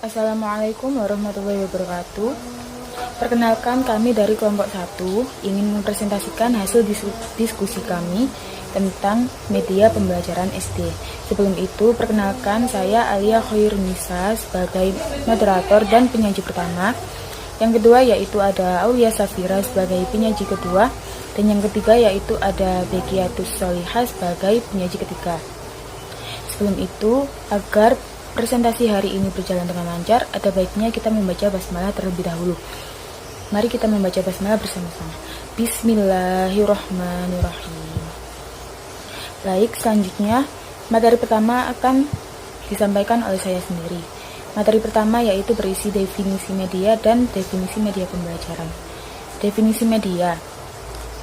Assalamualaikum warahmatullahi wabarakatuh. Perkenalkan, kami dari kelompok 1 ingin mempresentasikan hasil diskusi kami tentang media pembelajaran SD. Sebelum itu, perkenalkan, saya Alia Khairunisa sebagai moderator dan penyaji pertama. Yang kedua yaitu ada Aulia Safira sebagai penyaji kedua. Dan yang ketiga yaitu ada Bekiatus Solihah sebagai penyaji ketiga. Sebelum itu, agar presentasi hari ini berjalan dengan lancar, ada baiknya kita membaca basmalah terlebih dahulu. Mari kita membaca basmalah bersama-sama. Bismillahirrahmanirrahim. Baik, selanjutnya materi pertama akan disampaikan oleh saya sendiri. Materi pertama yaitu berisi definisi media dan definisi media pembelajaran. Definisi media.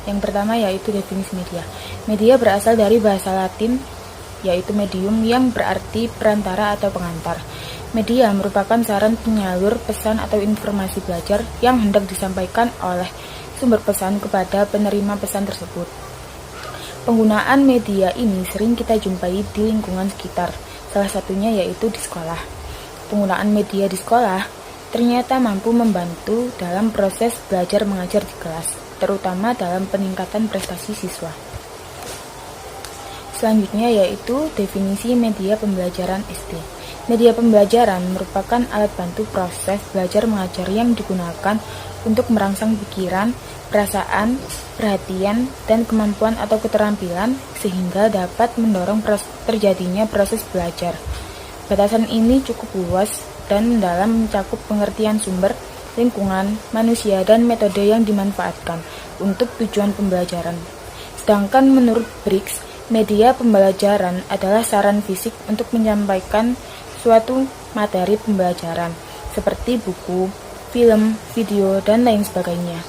Yang pertama yaitu definisi media. Media berasal dari bahasa Latin yaitu medium, yang berarti perantara atau pengantar. Media merupakan saran penyalur pesan atau informasi belajar yang hendak disampaikan oleh sumber pesan kepada penerima pesan tersebut. Penggunaan media ini sering kita jumpai di lingkungan sekitar, salah satunya yaitu di sekolah. Penggunaan media di sekolah ternyata mampu membantu dalam proses belajar mengajar di kelas, terutama dalam peningkatan prestasi siswa. Selanjutnya yaitu definisi media pembelajaran SD. Media pembelajaran merupakan alat bantu proses belajar mengajar yang digunakan untuk merangsang pikiran, perasaan, perhatian, dan kemampuan atau keterampilan sehingga dapat mendorong terjadinya proses belajar. Batasan ini cukup luas dan mendalam, mencakup pengertian sumber, lingkungan, manusia, dan metode yang dimanfaatkan untuk tujuan pembelajaran. Sedangkan menurut Briggs, media pembelajaran adalah saran fisik untuk menyampaikan suatu materi pembelajaran, seperti buku, film, video, dan lain sebagainya.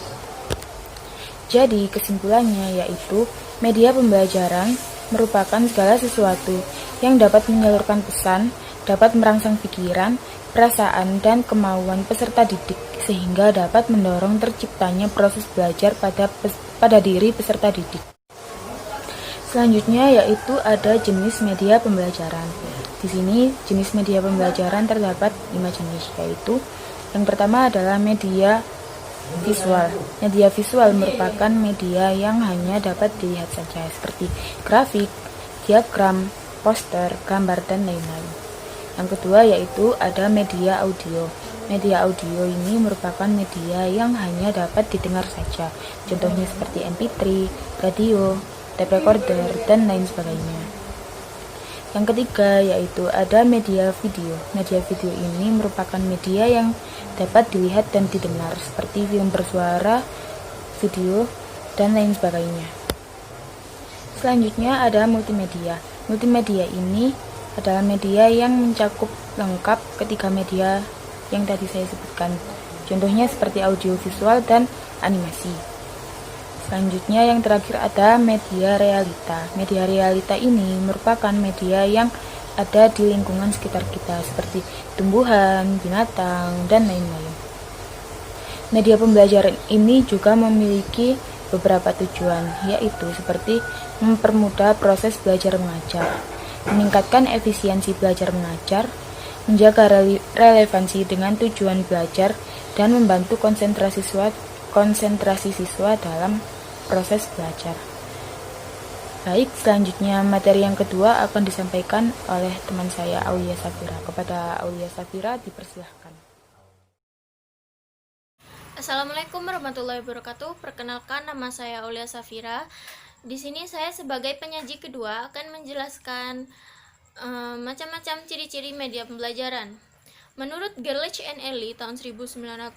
Jadi, kesimpulannya yaitu, media pembelajaran merupakan segala sesuatu yang dapat menyalurkan pesan, dapat merangsang pikiran, perasaan, dan kemauan peserta didik, sehingga dapat mendorong terciptanya proses belajar pada diri peserta didik. Selanjutnya yaitu ada jenis media pembelajaran. Di sini jenis media pembelajaran terdapat 5 jenis, yaitu yang pertama adalah media visual. Media visual merupakan media yang hanya dapat dilihat saja, seperti grafik, diagram, poster, gambar, dan lain-lain. Yang kedua yaitu ada media audio. Media audio ini merupakan media yang hanya dapat didengar saja, contohnya seperti MP3, radio, tape recorder, dan lain sebagainya. Yang ketiga yaitu ada media video. Media video ini merupakan media yang dapat dilihat dan didengar, seperti film bersuara, video, dan lain sebagainya. Selanjutnya ada multimedia. Multimedia ini adalah media yang mencakup lengkap ketiga media yang tadi saya sebutkan. Contohnya seperti audio, visual, dan animasi. Selanjutnya yang terakhir ada media realita. Media realita ini merupakan media yang ada di lingkungan sekitar kita, seperti tumbuhan, binatang, dan lain-lain. Media pembelajaran ini juga memiliki beberapa tujuan, yaitu seperti mempermudah proses belajar mengajar, meningkatkan efisiensi belajar mengajar, menjaga relevansi dengan tujuan belajar, dan membantu konsentrasi siswa dalam proses belajar. Baik, selanjutnya materi yang kedua akan disampaikan oleh teman saya Aulia Safira. Kepada Aulia Safira dipersilahkan. Assalamualaikum warahmatullahi wabarakatuh. Perkenalkan, nama saya Aulia Safira. Di sini saya sebagai penyaji kedua akan menjelaskan macam-macam ciri-ciri media pembelajaran. Menurut Gerlich and Ellie tahun 1971,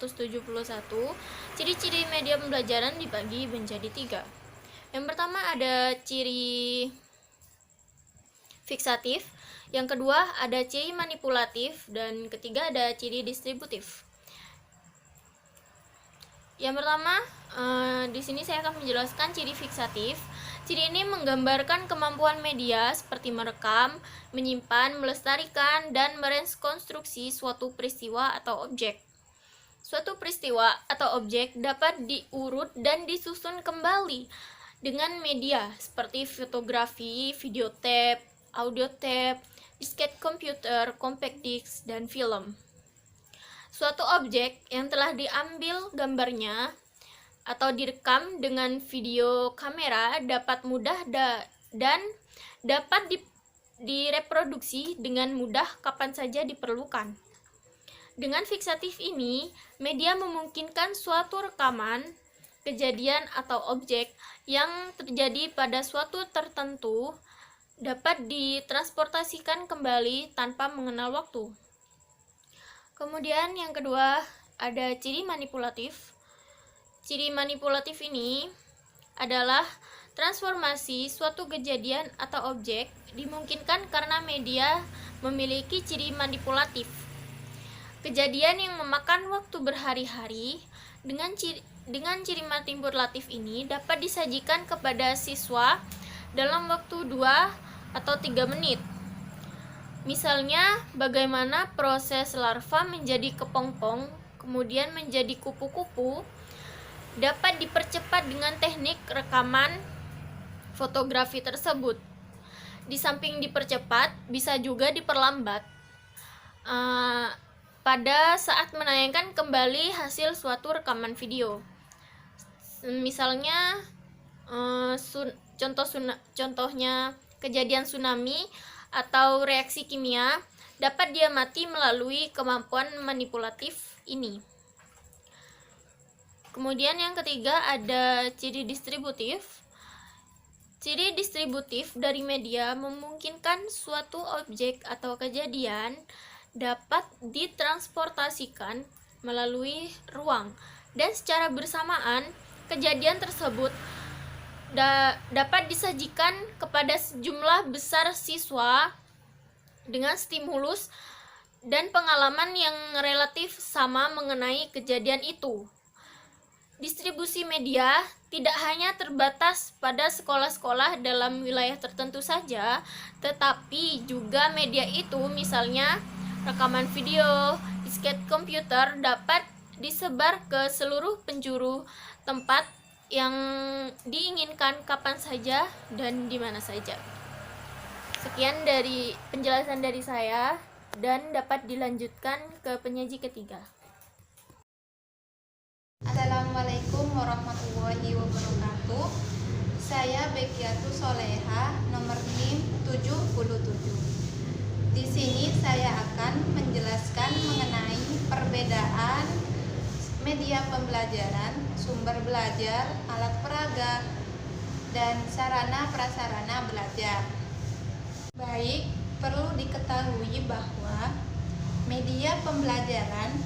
ciri-ciri media pembelajaran dibagi menjadi 3. Yang pertama ada ciri fiksatif, yang kedua ada ciri manipulatif, dan ketiga ada ciri distributif. Yang pertama, di sini saya akan menjelaskan ciri fiksatif. Ciri ini menggambarkan kemampuan media seperti merekam, menyimpan, melestarikan, dan merekonstruksi suatu peristiwa atau objek. Suatu peristiwa atau objek dapat diurut dan disusun kembali dengan media seperti fotografi, videotape, audio tape, disket komputer, compact disc, dan film. Suatu objek yang telah diambil gambarnya atau direkam dengan video kamera dapat mudah dan dapat direproduksi dengan mudah kapan saja diperlukan. Dengan fiksatif ini, media memungkinkan suatu rekaman, kejadian atau objek yang terjadi pada suatu tertentu dapat ditransportasikan kembali tanpa mengenal waktu. Kemudian yang kedua, ada ciri manipulatif. Ciri manipulatif ini adalah transformasi suatu kejadian atau objek dimungkinkan karena media memiliki ciri manipulatif. Kejadian yang memakan waktu berhari-hari dengan ciri manipulatif ini dapat disajikan kepada siswa dalam waktu 2 atau 3 menit. Misalnya, bagaimana proses larva menjadi kepompong, kemudian menjadi kupu-kupu, dapat dipercepat dengan teknik rekaman fotografi tersebut. Di samping dipercepat, bisa juga diperlambat pada saat menayangkan kembali hasil suatu rekaman video. Misalnya, contohnya kejadian tsunami atau reaksi kimia dapat diamati melalui kemampuan manipulatif ini. Kemudian yang ketiga ada ciri distributif. Ciri distributif dari media memungkinkan suatu objek atau kejadian dapat ditransportasikan melalui ruang dan secara bersamaan kejadian tersebut dapat disajikan kepada sejumlah besar siswa dengan stimulus dan pengalaman yang relatif sama mengenai kejadian itu. Distribusi media tidak hanya terbatas pada sekolah-sekolah dalam wilayah tertentu saja, tetapi juga media itu, misalnya rekaman video, disket komputer, dapat disebar ke seluruh penjuru tempat yang diinginkan kapan saja dan di mana saja. Sekian dari penjelasan dari saya dan dapat dilanjutkan ke penyaji ketiga. Assalamualaikum warahmatullahi wabarakatuh. Saya Bekiatu Soleha, nomor NIM 77. Di sini saya akan menjelaskan mengenai perbedaan media pembelajaran, sumber belajar, alat peraga, dan sarana prasarana belajar. Baik, perlu diketahui bahwa media pembelajaran,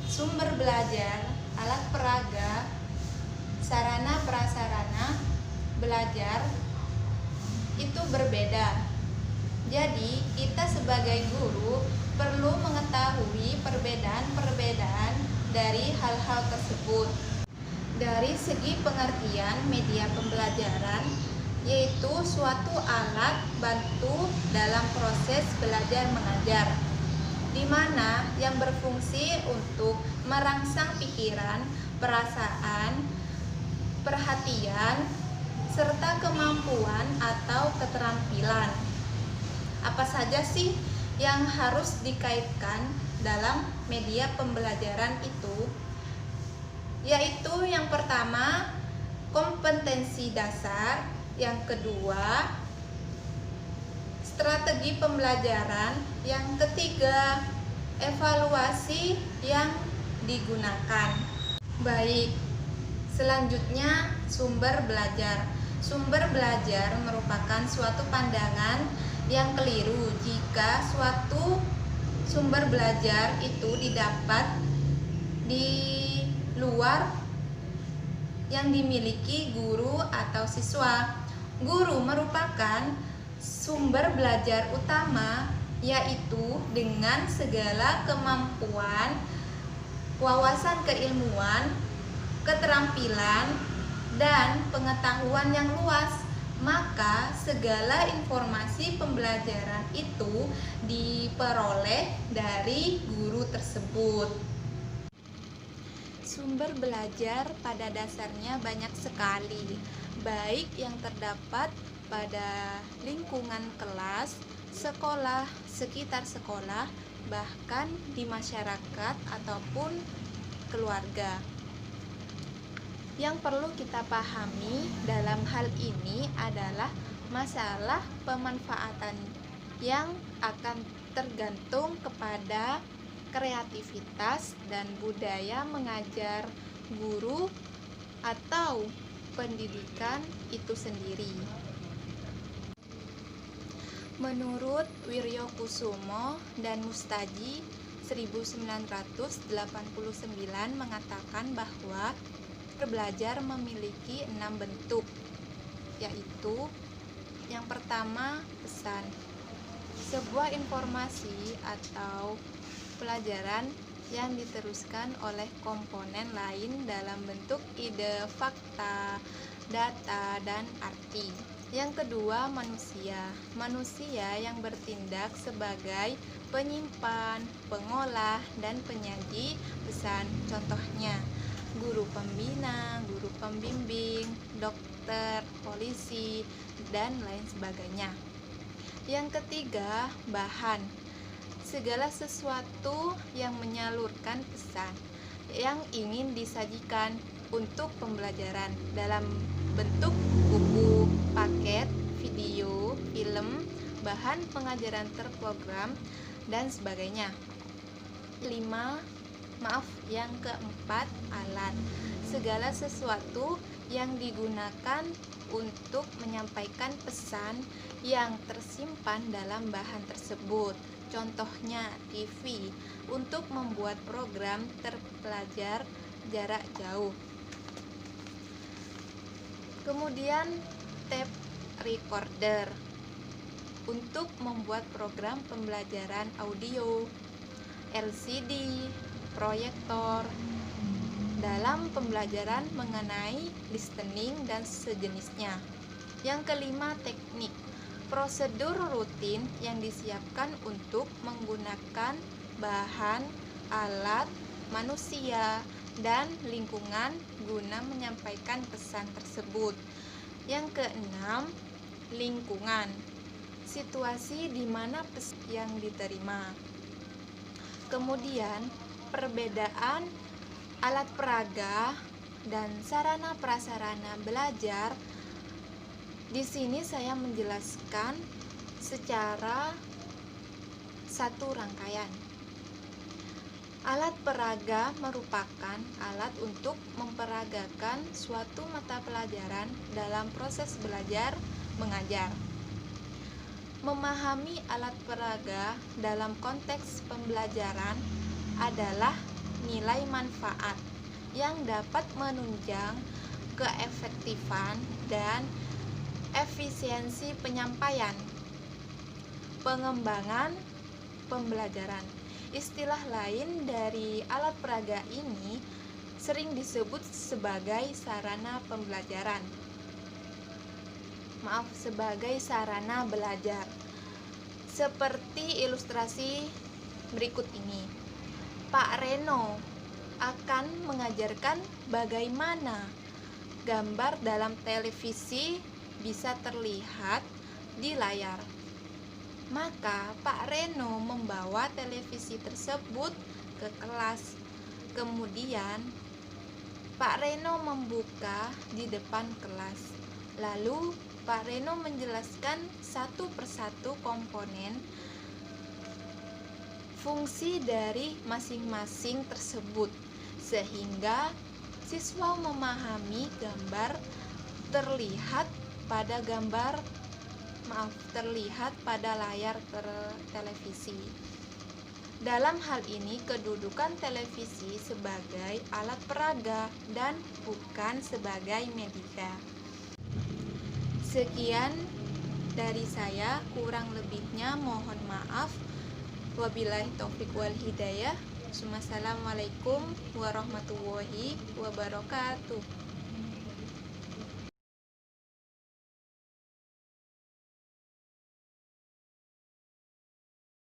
sumber belajar, alat peraga, sarana prasarana belajar itu berbeda. Jadi, kita sebagai guru perlu mengetahui perbedaan-perbedaan dari hal-hal tersebut. Dari segi pengertian media pembelajaran, yaitu suatu alat bantu dalam proses belajar mengajar, di mana yang berfungsi untuk merangsang pikiran, perasaan, perhatian, serta kemampuan atau keterampilan. Apa saja sih yang harus dikaitkan dalam media pembelajaran itu? Yaitu yang pertama, kompetensi dasar, yang kedua, strategi pembelajaran, yang ketiga, evaluasi yang digunakan. Baik, selanjutnya sumber belajar. Sumber belajar merupakan suatu pandangan yang keliru jika suatu sumber belajar itu didapat di luar yang dimiliki guru atau siswa. Guru merupakan sumber belajar utama, yaitu dengan segala kemampuan, wawasan keilmuan, keterampilan, dan pengetahuan yang luas. Maka segala informasi pembelajaran itu diperoleh dari guru tersebut. Sumber belajar pada dasarnya banyak sekali, baik yang terdapat pada lingkungan kelas, sekolah, sekitar sekolah, bahkan di masyarakat ataupun keluarga. Yang perlu kita pahami dalam hal ini adalah masalah pemanfaatan yang akan tergantung kepada kreativitas dan budaya mengajar guru atau pendidikan itu sendiri. Menurut Wiryokusumo dan Mustaji 1989 mengatakan bahwa belajar memiliki 6 bentuk, yaitu yang pertama pesan, sebuah informasi atau pelajaran yang diteruskan oleh komponen lain dalam bentuk ide, fakta, data, dan arti. Yang kedua, manusia yang bertindak sebagai penyimpan, pengolah, dan penyaji pesan. Contohnya, guru pembina, guru pembimbing, dokter, polisi, dan lain sebagainya. Yang ketiga, bahan, segala sesuatu yang menyalurkan pesan yang ingin disajikan untuk pembelajaran dalam bentuk buku, paket, video, film, bahan pengajaran terprogram, dan sebagainya. Yang keempat, alat, segala sesuatu yang digunakan untuk menyampaikan pesan yang tersimpan dalam bahan tersebut. Contohnya TV untuk membuat program terpelajar jarak jauh. Kemudian tape recorder untuk membuat program pembelajaran audio, LCD, proyektor dalam pembelajaran mengenai listening dan sejenisnya. Yang kelima, teknik, prosedur rutin yang disiapkan untuk menggunakan bahan, alat, manusia, dan lingkungan guna menyampaikan pesan tersebut. Yang keenam, lingkungan, situasi di mana pesan yang diterima. Kemudian, perbedaan alat peraga dan sarana prasarana belajar. Di sini saya menjelaskan secara satu rangkaian. Alat peraga merupakan alat untuk memperagakan suatu mata pelajaran dalam proses belajar mengajar. Memahami alat peraga dalam konteks pembelajaran adalah nilai manfaat yang dapat menunjang keefektifan dan efisiensi penyampaian, pengembangan pembelajaran. Istilah lain dari alat peraga ini sering disebut sebagai sarana pembelajaran. Sebagai sarana belajar. Seperti ilustrasi berikut ini. Pak Reno akan mengajarkan bagaimana gambar dalam televisi bisa terlihat di layar. Maka Pak Reno membawa televisi tersebut ke kelas. Kemudian Pak Reno membuka di depan kelas. Lalu Pak Reno menjelaskan satu persatu komponen fungsi dari masing-masing tersebut, sehingga siswa memahami gambar terlihat pada layar televisi. Dalam hal ini, kedudukan televisi sebagai alat peraga dan bukan sebagai media. Sekian dari saya, kurang lebihnya mohon maaf. Wabillahi taufiq wal hidayah. Wassalamualaikum warahmatullahi wabarakatuh.